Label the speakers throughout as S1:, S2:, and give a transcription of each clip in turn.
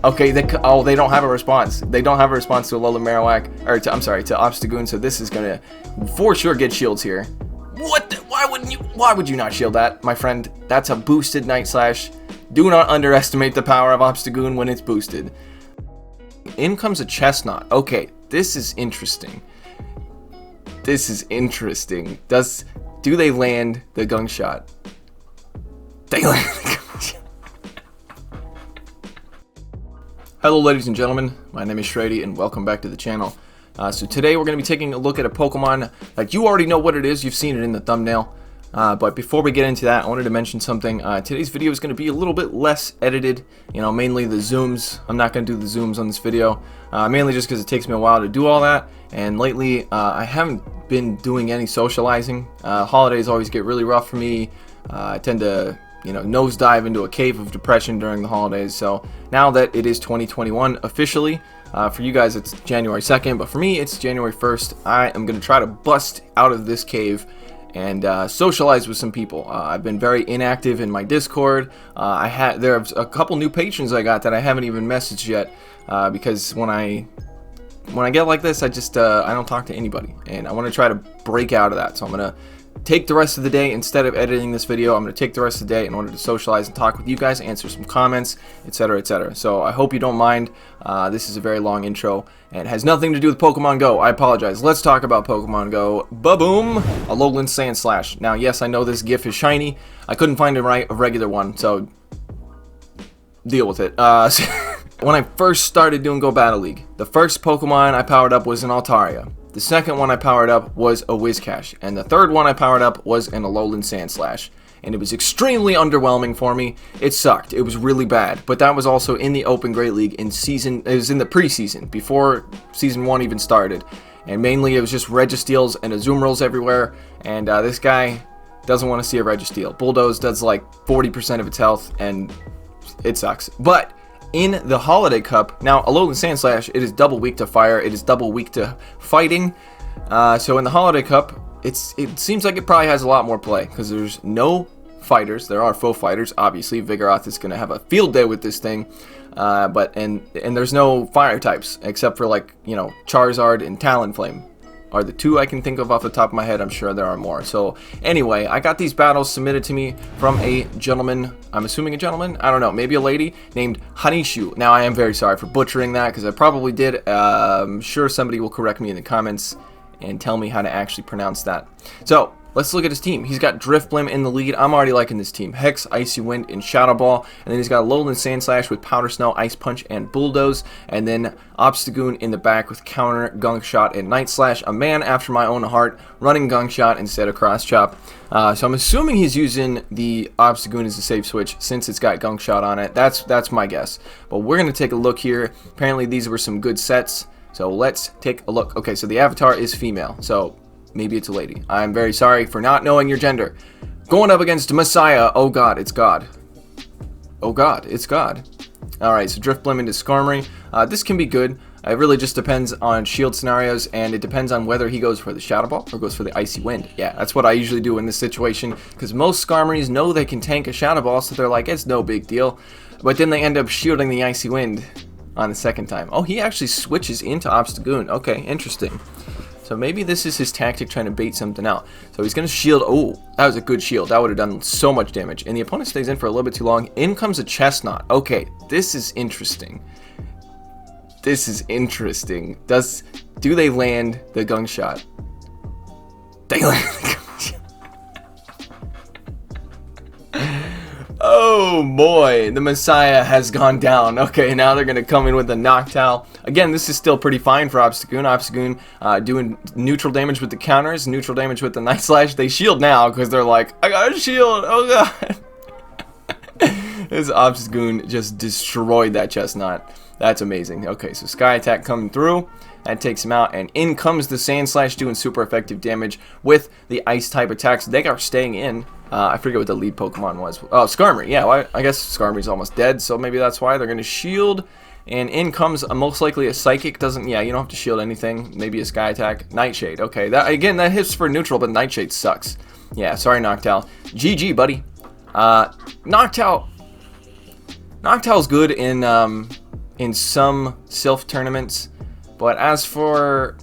S1: Okay, they don't have a response. They don't have a response to Alolan Marowak, or to Obstagoon, so this is gonna for sure get shields here. What? Why would you not shield that, my friend? That's a boosted Night Slash. Do not underestimate the power of Obstagoon when it's boosted. In comes a Chestnut. Okay, this is interesting. This is interesting. Do they land the Gunk Shot? They land the Gunk Shot. Hello ladies and gentlemen, my name is Shrady and welcome back to the channel. So today we're going to be taking a look at a Pokemon that you already know what it is, you've seen it in the thumbnail. But before we get into that, I wanted to mention something. Today's video is going to be a little bit less edited, mainly the zooms. I'm not going to do the zooms on this video, mainly just because it takes me a while to do all that. And lately, I haven't been doing any socializing. Holidays always get really rough for me. I tend to nosedive into a cave of depression during the holidays. So now that it is 2021 officially, for you guys it's January 2nd, but for me it's January 1st. I am going to try to bust out of this cave and socialize with some people. I've been very inactive in my Discord. There's a couple new patrons I got that I haven't even messaged yet, because when I get like this, I don't talk to anybody, and I want to try to break out of that. So I'm gonna take the rest of the day, instead of editing this video, I'm going to take the rest of the day in order to socialize and talk with you guys, answer some comments, etc, etc. So I hope you don't mind. This is a very long intro and has nothing to do with Pokemon Go. I apologize. Let's talk about Pokemon Go. Ba-boom! Alolan Sandslash. Now, yes, I know this GIF is shiny. I couldn't find a regular one, so deal with it. When I first started doing Go Battle League, the first Pokemon I powered up was an Altaria. The second one I powered up was a Whiscash, and the third one I powered up was an Alolan Sandslash. And it was extremely underwhelming for me. It sucked. It was really bad. But that was also in the Open Great League it was in the preseason, before Season 1 even started. And mainly it was just Registeels and Azumarill everywhere, and this guy doesn't want to see a Registeel. Bulldoze does like 40% of its health, and it sucks. But in the Holiday Cup, now Alolan Sandslash, it is double weak to fire, it is double weak to fighting. So in the Holiday Cup, it seems like it probably has a lot more play, because there's no fighters. There are faux fighters, obviously. Vigoroth is going to have a field day with this thing. And there's no fire types, except for Charizard and Talonflame are the two I can think of off the top of my head. I'm sure there are more. So anyway, I got these battles submitted to me from a gentleman, I'm assuming a gentleman, I don't know, maybe a lady, named Hannishu. Now I am very sorry for butchering that, because I probably did. I'm sure somebody will correct me in the comments and tell me how to actually pronounce that. So let's look at his team. He's got Drifblim in the lead. I'm already liking this team. Hex, Icy Wind, and Shadow Ball. And then he's got Alolan Sandslash with Powder Snow, Ice Punch, and Bulldoze. And then Obstagoon in the back with Counter, Gunk Shot, and Night Slash. A man after my own heart, running Gunk Shot instead of Cross Chop. So I'm assuming he's using the Obstagoon as a safe switch since it's got Gunk Shot on it. That's my guess. But we're going to take a look here. Apparently these were some good sets. So let's take a look. Okay, so the avatar is female. So maybe it's a lady. I'm very sorry for not knowing your gender. Going up against Messiah. Oh god, it's God. Oh god, it's God. Alright, so Drifblim into Skarmory. This can be good. It really just depends on shield scenarios, and it depends on whether he goes for the Shadow Ball or goes for the Icy Wind. Yeah, that's what I usually do in this situation, because most Skarmories know they can tank a Shadow Ball, so they're like, it's no big deal. But then they end up shielding the Icy Wind on the second time. Oh, he actually switches into Obstagoon. Okay, interesting. So maybe this is his tactic, trying to bait something out. So he's going to shield. Oh, that was a good shield. That would have done so much damage. And the opponent stays in for a little bit too long. In comes a Chestnut. Okay, this is interesting. This is interesting. Do they land the Gunk Shot? They land the Gunk Shot. Oh boy, the Messiah has gone down. Okay, now they're going to come in with a Noctowl. Again, this is still pretty fine for Obstagoon. Obstagoon doing neutral damage with the counters, neutral damage with the Night Slash. They shield now because they're like, I got a shield. Oh god. This Obstagoon just destroyed that Chestnut. That's amazing. Okay, so Sky Attack coming through. That takes him out, and in comes the Sandslash doing super effective damage with the Ice type attacks. They are staying in. I forget what the lead Pokemon was. Oh, Skarmory. Yeah, well, I guess Skarmory's almost dead, so maybe that's why they're going to shield. And in comes most likely a Psychic. Yeah, you don't have to shield anything. Maybe a Sky Attack. Nightshade. Okay, that hits for neutral, but Nightshade sucks. Yeah, sorry, Noctowl. GG, buddy. Noctowl's good in in some Sylph tournaments, but as for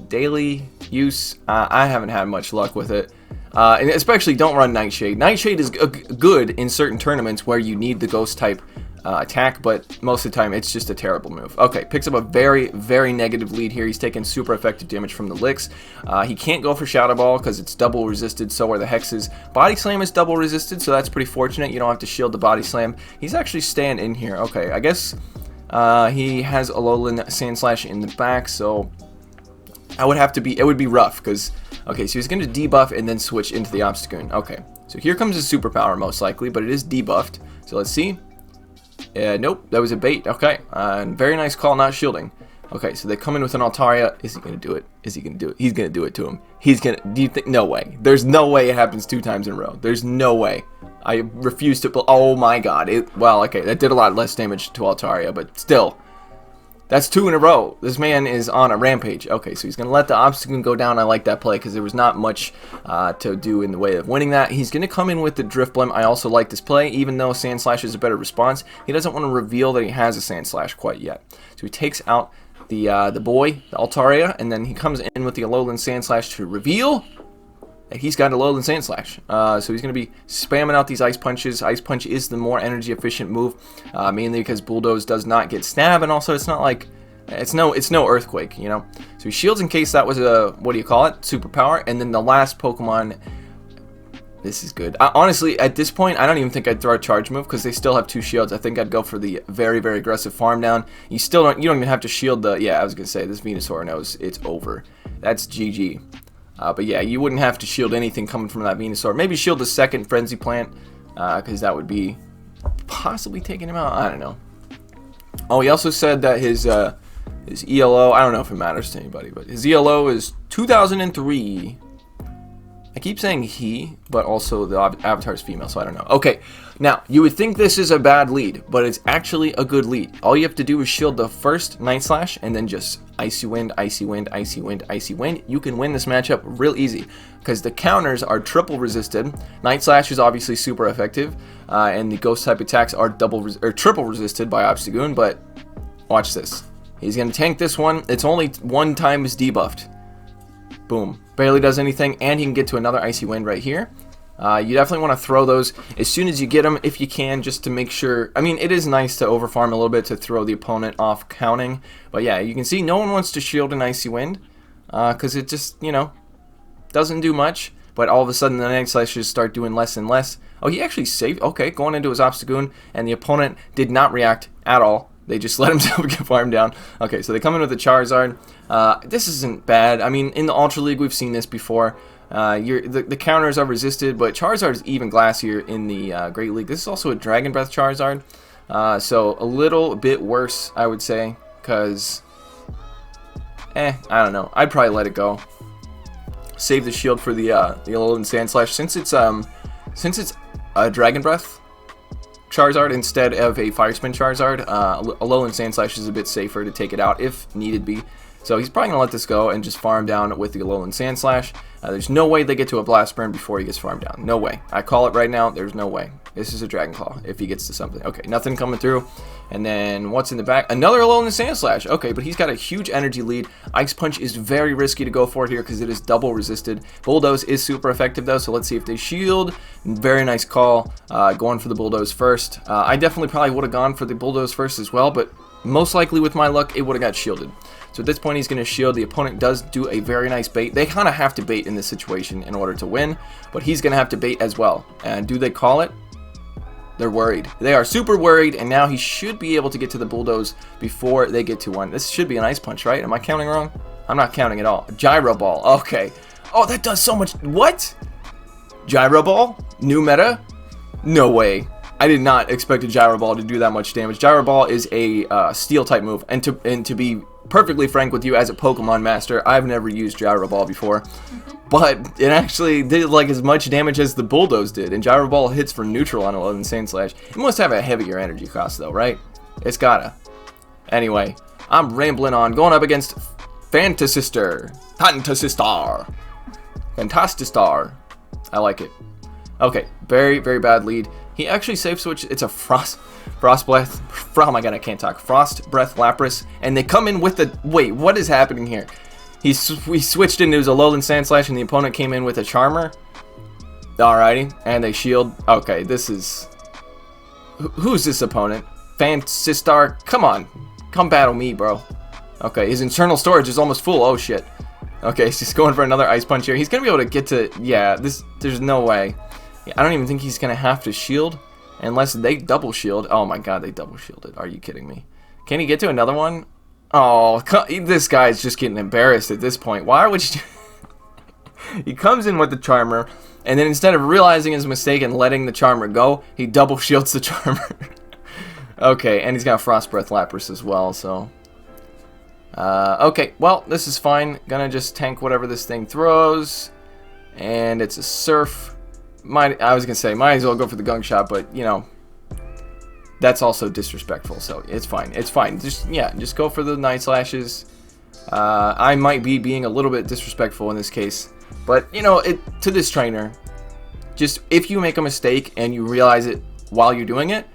S1: daily use, I haven't had much luck with it. And especially don't run Nightshade. Nightshade is good in certain tournaments where you need the ghost type attack, but most of the time it's just a terrible move. Okay, picks up a very, very negative lead here. He's taking super effective damage from the licks. He can't go for Shadow Ball because it's double resisted, so are the hexes. Body Slam is double resisted, so that's pretty fortunate. You don't have to shield the Body Slam. He's actually staying in here. Okay, I guess he has Alolan Sandslash in the back, so it would be rough because, okay, so he's going to debuff and then switch into the Obstagoon. Okay, so here comes his superpower most likely, but it is debuffed. So let's see. Nope, that was a bait. Okay, very nice call, not shielding. Okay, so they come in with an Altaria. Is he going to do it? Is he going to do it? He's going to do it to him. Do you think? No way. There's no way it happens 2 times in a row. There's no way. I refuse to. Oh my god. Well, okay, that did a lot less damage to Altaria, but still. That's 2 in a row. This man is on a rampage. Okay, so he's going to let the Obstagoon go down. I like that play because there was not much to do in the way of winning that. He's going to come in with the Drifblim. I also like this play, even though Sandslash is a better response. He doesn't want to reveal that he has a Sandslash quite yet. So he takes out the Altaria, and then he comes in with the Alolan Sandslash to reveal that he's got a Alolan Sandslash. So he's going to be spamming out these Ice Punches. Ice Punch is the more energy efficient move, mainly because Bulldoze does not get stab, and also it's not like it's no Earthquake, you know. So he shields in case that was a, what do you call it, superpower. And then the last Pokemon, this is good. Honestly, at this point, I don't even think I'd throw a charge move because they still have 2 shields. I think I'd go for the very, very aggressive farm down. You don't even have to shield the, yeah, I was gonna say this Venusaur knows it's over. That's GG. But yeah, you wouldn't have to shield anything coming from that Venusaur. Maybe shield the second Frenzy Plant, because that would be possibly taking him out. I don't know. Oh, he also said that his ELO, I don't know if it matters to anybody, but his ELO is 2003. I keep saying he, but also the avatar is female, so I don't know. Okay, now, you would think this is a bad lead, but it's actually a good lead. All you have to do is shield the first Night Slash, and then just Icy Wind, Icy Wind, Icy Wind, Icy Wind. You can win this matchup real easy, because the counters are triple resisted. Night Slash is obviously super effective, and the Ghost type attacks are triple resisted by Obstagoon, but watch this. He's going to tank this one. It's only 1 time is debuffed. Boom. Barely does anything, and he can get to another Icy Wind right here. You definitely want to throw those as soon as you get them, if you can, just to make sure. I mean, it is nice to overfarm a little bit to throw the opponent off counting. But yeah, you can see no one wants to shield an Icy Wind, because it just, you know, doesn't do much. But all of a sudden, the Night Slashes start doing less and less. Oh, he actually saved. Okay, going into his Obstagoon, and the opponent did not react at all. They just let himself get farmed down. Okay, so they come in with the Charizard. This isn't bad. I mean, in the Ultra League, we've seen this before. The counters are resisted, but Charizard is even glassier in the Great League. This is also a Dragon Breath Charizard. So a little bit worse, I would say, because, I don't know. I'd probably let it go. Save the shield for the Alolan Sandslash. Since it's a Dragon Breath Charizard instead of a Fire Spin Charizard, Alolan Sandslash is a bit safer to take it out if needed be. So he's probably going to let this go and just farm down with the Alolan Sandslash. There's no way they get to a Blast Burn before he gets farmed down. No way. I call it right now. There's no way. This is a Dragon Claw if he gets to something. Okay, nothing coming through. And then what's in the back? Another Alolan Sandslash. Okay, but he's got a huge energy lead. Ice Punch is very risky to go for it here because it is double resisted. Bulldoze is super effective though, so let's see if they shield. Very nice call. Going for the Bulldoze first. I definitely probably would have gone for the Bulldoze first as well, but most likely with my luck, it would have got shielded. So at this point, he's going to shield. The opponent does do a very nice bait. They kind of have to bait in this situation in order to win, but he's going to have to bait as well. And do they call it? They're worried. They are super worried, and now he should be able to get to the Bulldoze before they get to one. This should be an Ice Punch, right? Am I counting wrong? I'm not counting at all. Gyro Ball. Okay. Oh, that does so much. What? Gyro Ball? New meta? No way. I did not expect a Gyro Ball to do that much damage. Gyro Ball is a Steel type move, and to be perfectly frank with you, as a Pokemon master, I've never used Gyro Ball before, but it actually did like as much damage as the Bulldoze did, and Gyro Ball hits for neutral on Alolan Sandslash. It must have a heavier energy cost though, right? It's gotta. Anyway, I'm rambling on, going up against Fantasistar. I like it. Okay, very, very bad lead. He actually safe switch. It's a Frost Breath. Oh my god, I can't talk. Frost Breath Lapras. And they come in with the... Wait, what is happening here? We switched into his Alolan Sandslash and the opponent came in with a Charmer. Alrighty, and they shield. Okay, this is... Who's this opponent? Fansistar? Come on. Come battle me, bro. Okay, his internal storage is almost full. Oh, shit. Okay, he's just going for another Ice Punch here. He's going to be able to get to... Yeah, there's no way. I don't even think he's going to have to shield unless they double shield. Oh, my God, they double shielded. Are you kidding me? Can he get to another one? Oh, this guy's just getting embarrassed at this point. Why would you... He comes in with the Charmer, and then instead of realizing his mistake and letting the Charmer go, he double shields the Charmer. Okay, and he's got Frost Breath Lapras as well, so... okay, well, this is fine. Gonna just tank whatever this thing throws. And it's a Surf. I was gonna say, might as well go for the Gunk Shot, but, you know... That's also disrespectful, so it's fine. It's fine. Just go for the Night Slashes. I might be being a little bit disrespectful in this case. But, you know, to this trainer, just if you make a mistake and you realize it while you're doing it,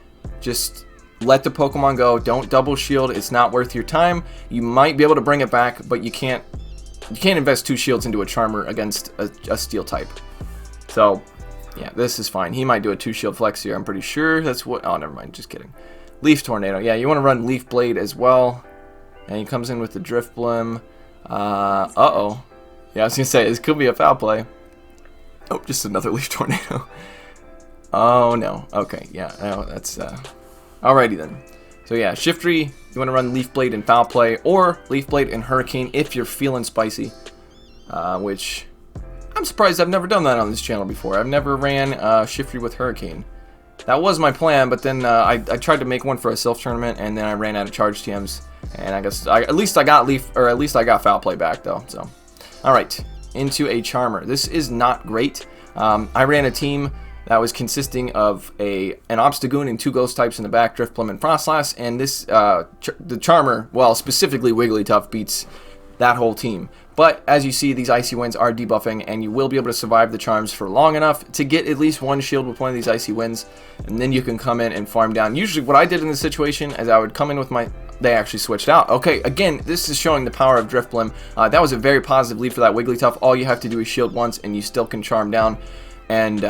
S1: just let the Pokemon go. Don't double shield. It's not worth your time. You might be able to bring it back, but you can't invest 2 shields into a Charmer against a Steel type. So, yeah, this is fine. He might do a 2 shield flex here. I'm pretty sure that's what... Oh, never mind. Just kidding. Leaf Tornado. Yeah, you want to run Leaf Blade as well. And he comes in with the Drifblim. Uh-oh. Yeah, I was going to say, this could be a foul play. Oh, just another Leaf Tornado. Oh, no. Okay, yeah, no, that's... Alrighty then. So, yeah, Shiftry, you want to run Leaf Blade and Foul Play, or Leaf Blade and Hurricane if you're feeling spicy. Which, I'm surprised I've never done that on this channel before. I've never ran Shiftry with Hurricane. That was my plan, but then I tried to make one for a self-tournament, and then I ran out of charge TMs. And I guess, at least I got Foul Play back, though, so... Alright, into a Charmer. This is not great. I ran a team that was consisting of an Obstagoon and 2 Ghost types in the back, Drifblim and Frostlass, and this the Charmer, well, specifically Wigglytuff, beats that whole team. But as you see, these Icy Winds are debuffing, and you will be able to survive the charms for long enough to get at least 1 shield with one of these Icy Winds, and then you can come in and farm down. Usually what I did in this situation is I would come in with my... They actually switched out. Okay, again, this is showing the power of Drifblim. That was a very positive lead for that Wigglytuff. All you have to do is shield once, and you still can charm down. And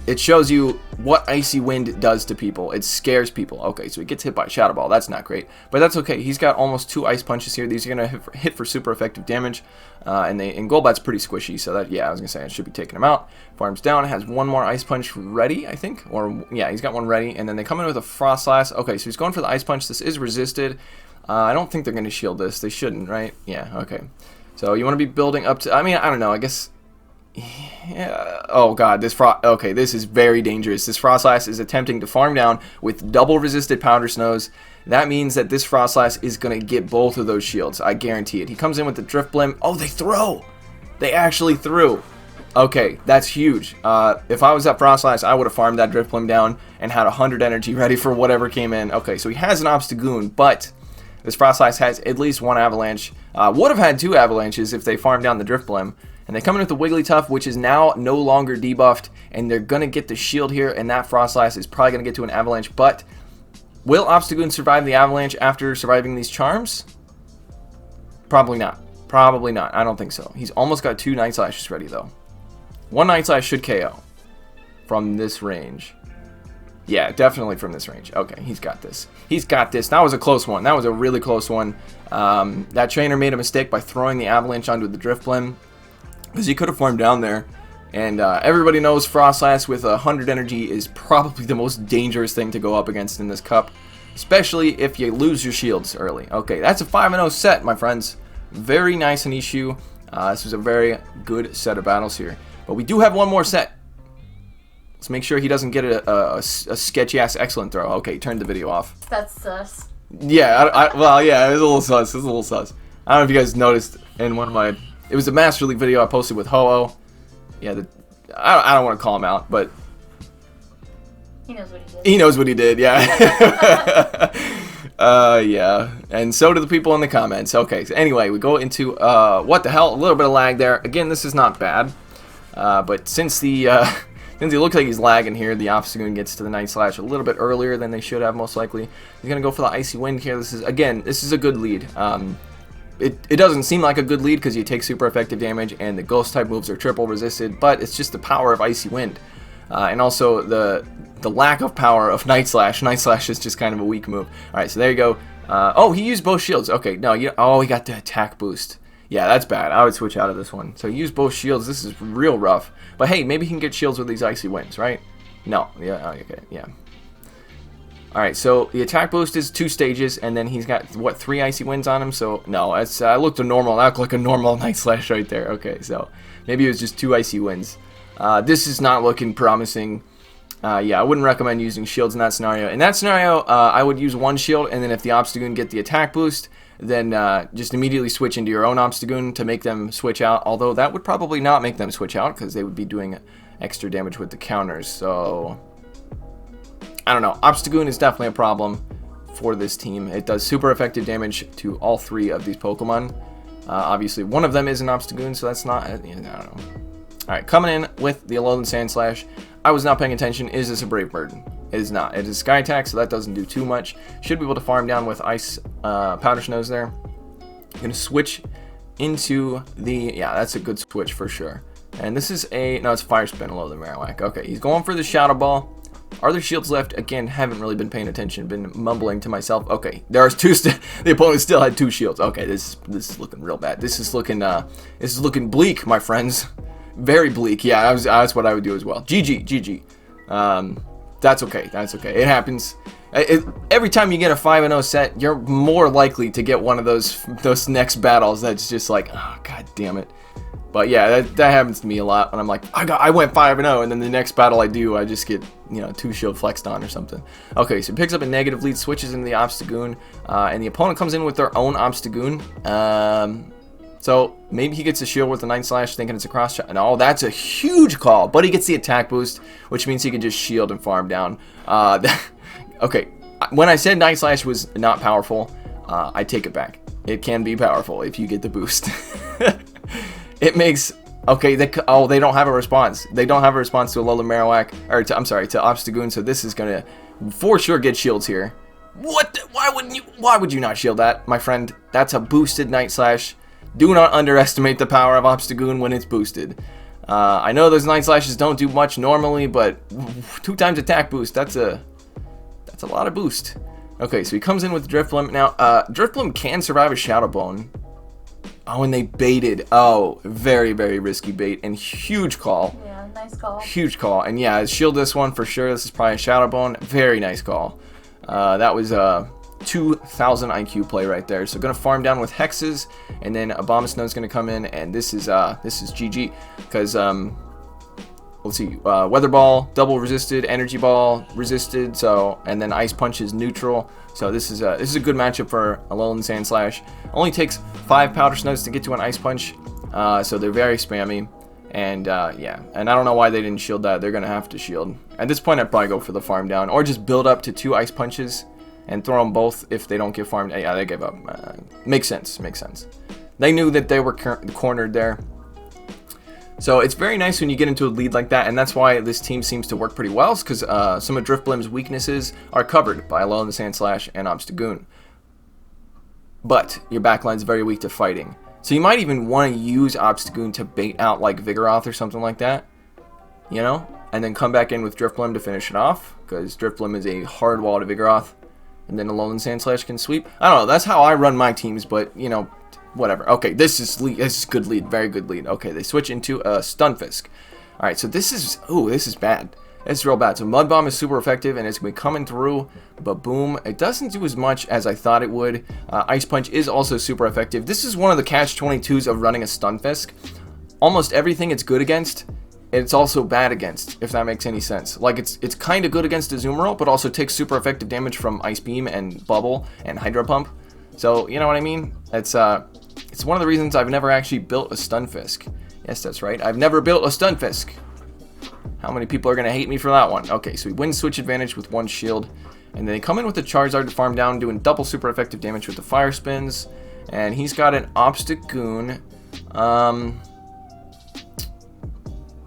S1: it shows you what Icy Wind does to people. It scares people. Okay, so he gets hit by Shadow Ball. That's not great. But that's okay. He's got almost 2 Ice Punches here. These are going to hit for super effective damage. And Golbat's pretty squishy. So that, yeah, I was going to say I should be taking him out. Farms down. Has 1 more Ice Punch ready, I think. Or, yeah, he's got 1 ready. And then they come in with a Frostlass. Okay, so he's going for the Ice Punch. This is resisted. I don't think they're going to shield this. They shouldn't, right? Yeah, okay. So you want to be building up to... I mean, I don't know. I guess... Yeah. Oh god, okay, this is very dangerous. This Frostlass is attempting to farm down with double resisted Powder Snows. That means that this Frostlass is going to get both of those shields. I guarantee it. He comes in with the Drifblim. Oh, they throw! They actually threw. Okay, that's huge. If I was that Frostlass, I would have farmed that Drifblim down and had 100 energy ready for whatever came in. Okay, so he has an Obstagoon, but this Frostlass has at least 1 Avalanche. Would have had 2 Avalanches if they farmed down the Drifblim. And they come in with the Wigglytuff, which is now no longer debuffed, and they're going to get the shield here, and that Frostlass is probably going to get to an Avalanche, but will Obstagoon survive the Avalanche after surviving these charms? Probably not. Probably not. I don't think so. He's almost got 2 Night Slashes ready, though. 1 Night Slash should KO from this range. Yeah, definitely from this range. Okay, he's got this. He's got this. That was a close one. That was a really close one. That trainer made a mistake by throwing the Avalanche onto the Drifblim, because he could have farmed down there. And everybody knows Frostlass with 100 energy is probably the most dangerous thing to go up against in this cup, especially if you lose your shields early. Okay, that's a 5-0 set, my friends. Very nice Hannishu. This was a very good set of battles here. But we do have 1 more set. Let's make sure he doesn't get a sketchy-ass excellent throw. Okay, turn the video off.
S2: That's sus.
S1: Yeah, well, yeah, it was a little sus. It was a little sus. I don't know if you guys noticed in one of my... It was a Master League video I posted with Ho-Oh. Yeah, I don't want to call him out, but...
S2: He knows what he did.
S1: He knows what he did, yeah. Yeah. And so do the people in the comments. Okay, so anyway, we go into... what the hell? A little bit of lag there. Again, this is not bad. But since the Since he looks like he's lagging here, the Obstagoon gets to the Night Slash a little bit earlier than they should have, most likely. He's going to go for the Icy Wind here. This is a good lead. It doesn't seem like a good lead because you take super effective damage and the Ghost type moves are triple resisted, but it's just the power of Icy Wind. And also the lack of power of Night Slash. Night Slash is just kind of a weak move. Alright, so there you go. Oh, he used both shields. Okay, no, he got the attack boost. Yeah, that's bad. I would switch out of this one. So use both shields. This is real rough. But hey, maybe he can get shields with these Icy Winds, right? No. Yeah, okay, yeah. Alright, so the attack boost is 2 stages, and then he's got, what, 3 Icy Winds on him? So, no, it's looked a normal, that looked like a normal Night Slash right there. Okay, so maybe it was just 2 Icy Winds. This is not looking promising. Yeah, I wouldn't recommend using shields in that scenario. In that scenario, I would use 1 shield, and then if the Obstagoon get the attack boost, then just immediately switch into your own Obstagoon to make them switch out. Although that would probably not make them switch out because they would be doing extra damage with the counters. So, I don't know. Obstagoon is definitely a problem for this team. It does super effective damage to all 3 of these Pokemon. Obviously, one of them is an Obstagoon, so that's not... I don't know. Alright, coming in with the Alolan Sandslash. I was not paying attention. Is this a Brave Bird? It is not. It is Sky Attack, so that doesn't do too much. Should be able to farm down with Ice Powder Snows there. I'm going to switch into the... Yeah, that's a good switch for sure. And this is a... No, it's Fire Spin, Alolan Marowak. Okay, he's going for the Shadow Ball. Are there shields left? Again, haven't really been paying attention. Been mumbling to myself. Okay, there's 2... The opponent still had 2 shields. Okay, this is looking real bad. This is looking bleak, my friends. Very bleak. Yeah, that's what I would do as well. GG. That's okay. That's okay. It happens. Every time you get a 5-0 set, you're more likely to get one of those next battles that's just like, oh, god damn it. But yeah, that happens to me a lot when I'm like, I went 5-0, and then the next battle I do, I just get, 2 shield flexed on or something. Okay, so he picks up a negative lead, switches into the Obstagoon, and the opponent comes in with their own Obstagoon. So maybe he gets a shield with the Night Slash, thinking it's a cross shot. No, that's a huge call. But he gets the attack boost, which means he can just shield and farm down. Okay, when I said Night Slash was not powerful, I take it back. It can be powerful if you get the boost. It makes... Okay, they don't have a response. They don't have a response to Alolan Marowak, or to Obstagoon, so this is going to for sure get shields here. What? Why would you not shield that, my friend? That's a boosted Night Slash. Do not underestimate the power of Obstagoon when it's boosted. I know those Night Slashes don't do much normally, but 2 times attack boost, that's a lot of boost. Okay, so he comes in with Drifblim. Now, Drifblim can survive a Shadow Bone. Oh, and they baited. Oh, very, very risky bait and huge call.
S2: Yeah, nice call.
S1: Huge call. And yeah, shield this one for sure. This is probably a Shadow Bone. Very nice call. That was 2,000 IQ play right there. So gonna farm down with Hexes, and then Abomasnow's gonna come in, and this is GG because let's see, Weather Ball double resisted, Energy Ball resisted, so and then Ice Punch is neutral. So this is a good matchup for Alolan Sandslash. Only takes 5 Powder Snows to get to an Ice Punch, so they're very spammy. And yeah, and I don't know why they didn't shield that. They're gonna have to shield. At this point, I'd probably go for the farm down, or just build up to 2 Ice Punches and throw them both if they don't get farmed. Yeah, they gave up. Makes sense. They knew that they were cornered there. So it's very nice when you get into a lead like that, and that's why this team seems to work pretty well, because some of Drifblim's weaknesses are covered by Alolan Sandslash and Obstagoon. But your backline's very weak to fighting. So you might even want to use Obstagoon to bait out like Vigoroth or something like that, and then come back in with Drifblim to finish it off, because Drifblim is a hard wall to Vigoroth. And then Alolan Sandslash can sweep. I don't know. That's how I run my teams, but, whatever. Okay, this is good lead. Very good lead. Okay, they switch into a Stunfisk. Alright, so this is bad. It's real bad. So Mud Bomb is super effective, and it's going to be coming through, but boom. It doesn't do as much as I thought it would. Ice Punch is also super effective. This is one of the catch-22s of running a Stunfisk. Almost everything it's good against, it's also bad against, if that makes any sense. Like, it's kind of good against Azumarill, but also takes super effective damage from Ice Beam and Bubble and Hydro Pump. So, you know what I mean? It's one of the reasons I've never actually built a Stunfisk. Yes, that's right. I've never built a Stunfisk. How many people are going to hate me for that one? Okay, so he wins switch advantage with 1 shield. And then they come in with the Charizard to farm down, doing double super effective damage with the Fire Spins. And he's got an Obstagoon.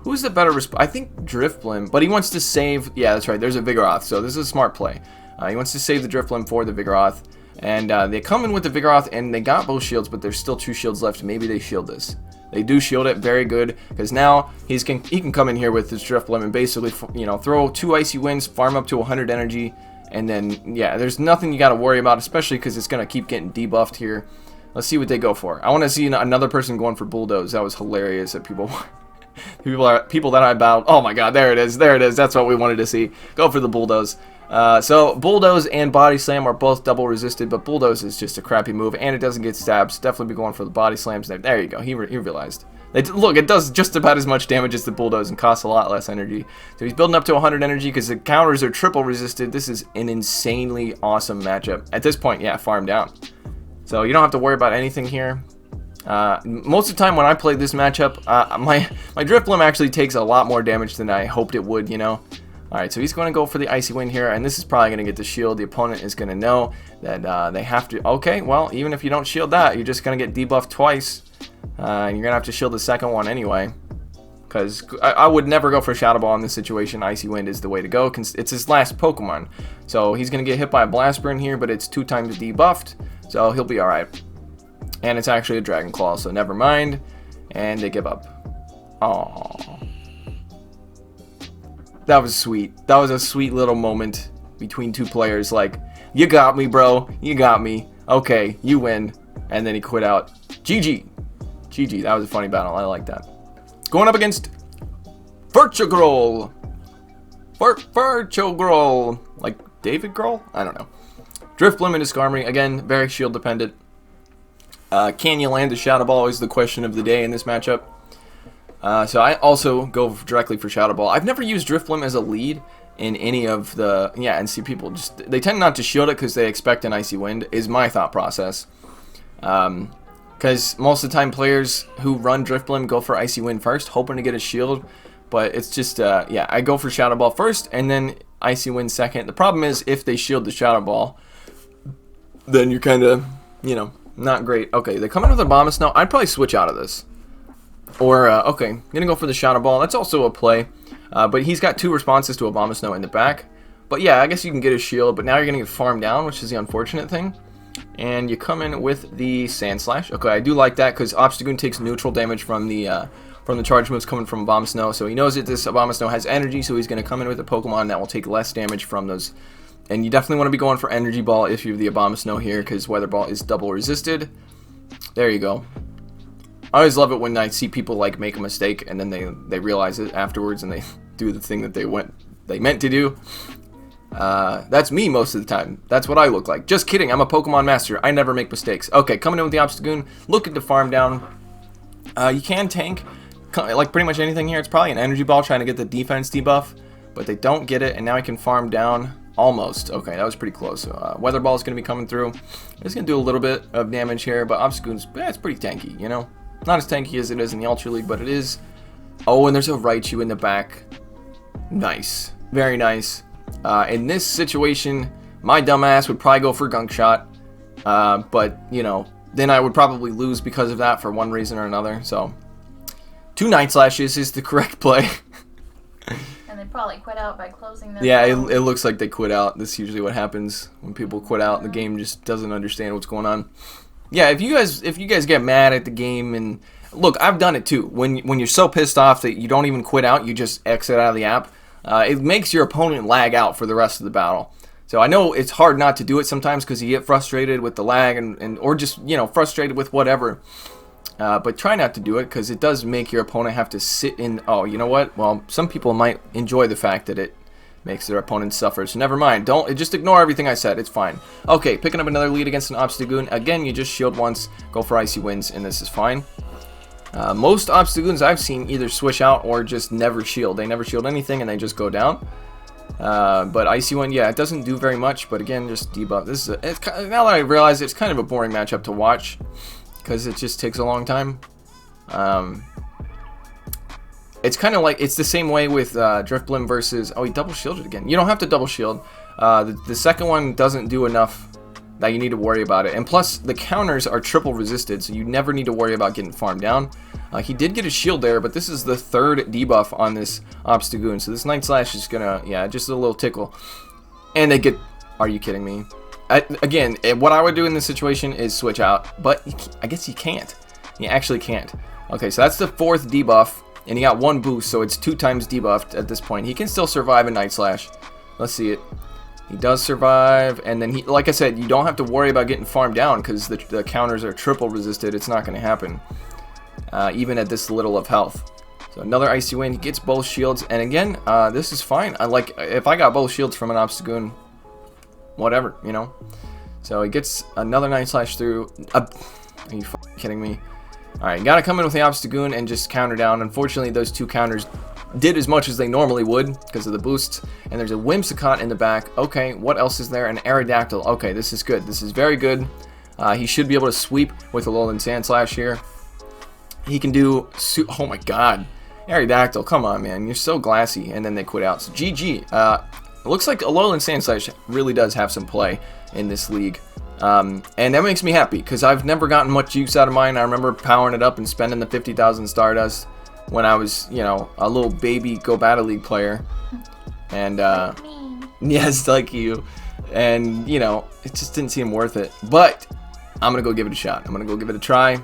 S1: Who's the better I think Drifblim, but he wants to save... Yeah, that's right. There's a Vigoroth, so this is a smart play. He wants to save the Drifblim for the Vigoroth. And they come in with the Vigoroth, and they got both shields, but there's still 2 shields left. Maybe they shield this. They do shield it. Very good, because now he can come in here with his Drifblim and basically, you know, throw 2 Icy Winds, farm up to 100 energy, and then, yeah, there's nothing you got to worry about, especially because it's going to keep getting debuffed here. Let's see what they go for. I want to see another person going for Bulldoze. That was hilarious that people that I battled. Oh my god, there it is. There it is. That's what we wanted to see. Go for the Bulldoze. So Bulldoze and Body Slam are both double resisted, but Bulldoze is just a crappy move, and it doesn't get stabs. Definitely be going for the Body Slams. There you go. He realized. Look, it does just about as much damage as the Bulldoze and costs a lot less energy. So he's building up to 100 energy because the counters are triple resisted. This is an insanely awesome matchup. At this point, yeah, farm down. So you don't have to worry about anything here. Most of the time when I play this matchup, my Drifblim actually takes a lot more damage than I hoped it would, you know. Alright, so he's going to go for the Icy Wind here, and this is probably going to get the shield. The opponent is going to know that they have to... Okay, well, even if you don't shield that, you're just going to get debuffed twice. And you're going to have to shield the second one anyway. Because I would never go for Shadow Ball in this situation. Icy Wind is the way to go. It's his last Pokemon. So he's going to get hit by a Blast Burn here, but it's 2 times debuffed. So he'll be alright. And it's actually a Dragon Claw, so never mind. And they give up. Aww. That was sweet. That was a sweet little moment between 2 players. Like, you got me, bro. You got me. Okay, you win. And then he quit out. GG. GG. That was a funny battle. I like that. Going up against Virtual. Virtual. Like David Grohl? I don't know. Drifblim and Skarmory. Again, very shield dependent. Can you land a Shadow Ball is the question of the day in this matchup. So I also go directly for Shadow Ball. I've never used Drifblim as a lead in any of the... Yeah, and see people just... They tend not to shield it because they expect an Icy Wind, is my thought process. Because most of the time players who run Drifblim go for Icy Wind first, hoping to get a shield. But it's just... yeah, I go for Shadow Ball first, and then Icy Wind second. The problem is, if they shield the Shadow Ball, then you're kind of, you know, not great. Okay, they come in with a Abomasnow. I'd probably switch out of this. Or, okay, gonna go for the Shadow Ball. That's also a play. But he's got 2 responses to Abomasnow in the back. But yeah, I guess you can get a shield, but now you're gonna get farmed down, which is the unfortunate thing. And you come in with the Sandslash. Okay, I do like that, because Obstagoon takes neutral damage from the charge moves coming from Abomasnow. So he knows that this Abomasnow has energy, so he's gonna come in with a Pokemon that will take less damage from those. And you definitely want to be going for Energy Ball if you have the Abomasnow here, because Weather Ball is double resisted. There you go. I always love it when I see people like make a mistake and then they realize it afterwards and they do the thing that they meant to do. That's me most of the time. That's what I look like. Just kidding. I'm a Pokemon master. I never make mistakes. Okay, coming in with the Obstagoon, looking to farm down. You can tank like pretty much anything here. It's probably an Energy Ball trying to get the defense debuff, but they don't get it, and now I can farm down. Almost. Okay, that was pretty close. Weather Ball is going to be coming through. It's going to do a little bit of damage here, but Obstagoon's, it's pretty tanky, you know? Not as tanky as it is in the Ultra League, but it is. Oh, and there's a Raichu in the back. Nice. Very nice. In this situation, my dumbass would probably go for Gunk Shot. But, you know, then I would probably lose because of that for one reason or another. So, 2 Night Slashes is the correct play.
S2: And they probably quit out by closing their
S1: Yeah, it looks like they quit out. That's usually what happens when people quit out. The game just doesn't understand what's going on. Yeah, if you guys get mad at the game, and look, I've done it too. When you're so pissed off that you don't even quit out, you just exit out of the app. It makes your opponent lag out for the rest of the battle. So I know it's hard not to do it sometimes because you get frustrated with the lag or just, you know, frustrated with whatever. But try not to do it because it does make your opponent have to sit in. Oh, you know what? Well, some people might enjoy the fact that it makes their opponent suffer. So never mind. Just ignore everything I said. It's fine. Okay, picking up another lead against an Obstagoon. Again, you just shield once, go for Icy Winds, and this is fine. Most Obstagoons I've seen either switch out or just never shield. They never shield anything and they just go down. But Icy Wind, yeah, it doesn't do very much. But again, just debuff. This is now that I realize it's kind of a boring matchup to watch because it just takes a long time. It's kind of like, it's the same way with Drifblim versus... Oh, he double shielded again. You don't have to double shield. The second one doesn't do enough that you need to worry about it. And plus, the counters are triple resisted, so you never need to worry about getting farmed down. He did get a shield there, but this is the third debuff on this Obstagoon. So this Night Slash is gonna, yeah, just a little tickle. And they get, are you kidding me? Again, what I would do in this situation is switch out, but I guess you can't. You actually can't. Okay, so that's the fourth debuff, and he got one boost, so it's 2 times debuffed at this point. He can still survive a Night Slash. Let's see it. He does survive, and then he, like I said, you don't have to worry about getting farmed down because the counters are triple resisted. It's not going to happen, even at this little of health. So another Icy Wind. He gets both shields, and again, this is fine. I like if I got both shields from an Obstagoon, whatever, you know. So he gets another Night Slash through. Are you kidding me? Alright, gotta come in with the Obstagoon and just counter down. Unfortunately, those 2 counters did as much as they normally would because of the boosts. And there's a Whimsicott in the back. Okay, what else is there? An Aerodactyl. Okay, this is good. This is very good. He should be able to sweep with Alolan Sandslash here. He can do... Oh my god. Aerodactyl, come on, man. You're so glassy. And then they quit out. So GG. It looks like Alolan Sandslash really does have some play in this league. And that makes me happy because I've never gotten much use out of mine. I remember powering it up and spending the 50,000 Stardust when I was, you know, a little baby Go Battle League player. And, yes, like you. And, you know, it just didn't seem worth it. But I'm going to go give it a shot. I'm going to go give it a try.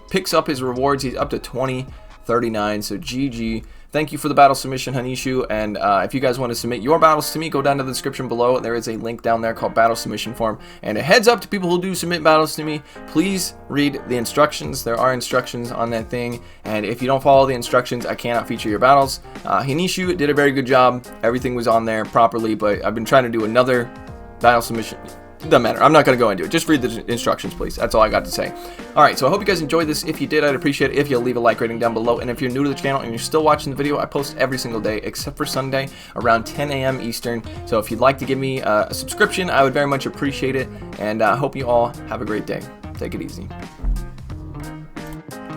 S1: Picks up his rewards. He's up to 2039. So GG. Thank you for the battle submission, Hannishu, and if you guys want to submit your battles to me, go down to the description below. There is a link down there called Battle Submission Form. And a heads up to people who do submit battles to me, please read the instructions. There are instructions on that thing, and if you don't follow the instructions, I cannot feature your battles. Hannishu did a very good job. Everything was on there properly, but I've been trying to do another battle submission. It doesn't matter. I'm not going to go into it. Just read the instructions, please. That's all I got to say. Alright, so I hope you guys enjoyed this. If you did, I'd appreciate it if you'll leave a like rating down below. And if you're new to the channel and you're still watching the video, I post every single day except for Sunday around 10 a.m. Eastern. So if you'd like to give me a subscription, I would very much appreciate it. And I hope you all have a great day. Take it easy.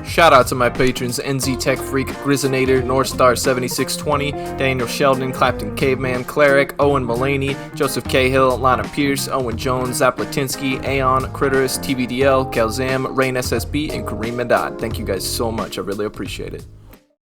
S1: Shout out to my patrons: NZ Tech Freak, Grizzinator, Northstar 7620, Daniel Sheldon, Clapton Caveman, Cleric, Owen Mullaney, Joseph Cahill, Lana Pierce, Owen Jones, Zaplatinsky, Aeon, Critterus, TBDL, Kelzam, Rain SSB, and Kareem Madad. Thank you guys so much. I really appreciate it.